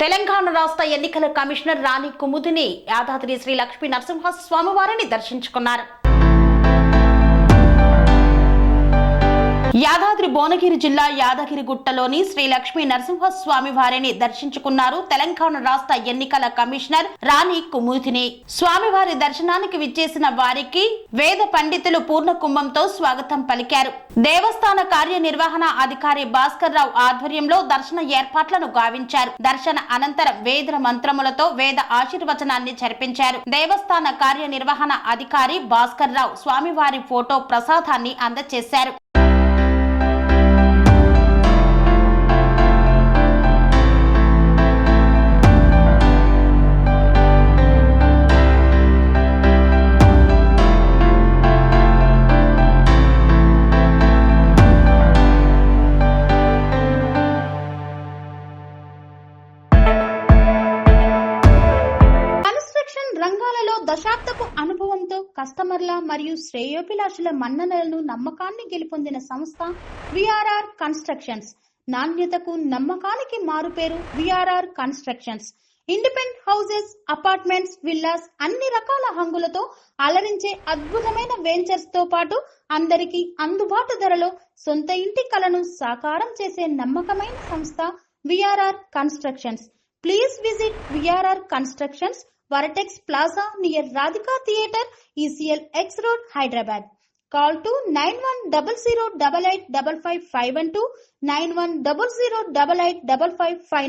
తెలంగాణ రాష్ట్ర ఎన్నికల కమిషనర్ రాణి కుముదిని యాదాద్రి శ్రీ లక్ష్మీ నరసింహ స్వామివారిని దర్శించుకున్నారు. యాదాద్రి భువనగిరి జిల్లా యాదగిరిగుట్టలోని శ్రీ లక్ష్మీ నరసింహ స్వామి వారిని దర్శించుకున్నారు. తెలంగాణ రాష్ట్ర ఎన్నికల కమిషనర్ రాణి కుముదిని స్వామివారి దర్శనానికి విచ్చేసిన వారికి వేద పండితులు పూర్ణ కుంభంతో స్వాగతం పలికారు. దేవస్థాన కార్యనిర్వహణ అధికారి భాస్కర్ రావు ఆధ్వర్యంలో దర్శన ఏర్పాట్లను గావించారు. దర్శన అనంతరం వేద మంత్రములతో వేద ఆశీర్వచనాన్ని జరిపించారు. దేవస్థాన కార్యనిర్వహణ అధికారి భాస్కర్ రావు స్వామివారి ఫోటో ప్రసాదాన్ని అందజేశారు. రంగాలలో దశాబ్దపు అనుభవంతో కస్టమర్ల మరియు శ్రేయోభిలాషుల మన్ననలను నమ్మకాన్ని గెలుపొందిన సంస్థ విఆర్ఆర్ కన్స్ట్రక్షన్స్. నాణ్యతకు నమ్మకానికి మారుపేరు VRR constructions. Independent houses, apartments, villas అన్ని రకాల హంగులతో అలరించే అద్భుతమైన వెంచర్స్ తో పాటు అందరికీ అందుబాటు ధరలో సొంత ఇంటి కలను సాకారం చేసే నమ్మకమైన సంస్థ VRR constructions. Please visit VRR constructions, Varatex Plaza near Radhika Theatre, ECL X Road, Hyderabad. Call to 9100885551 9100885559.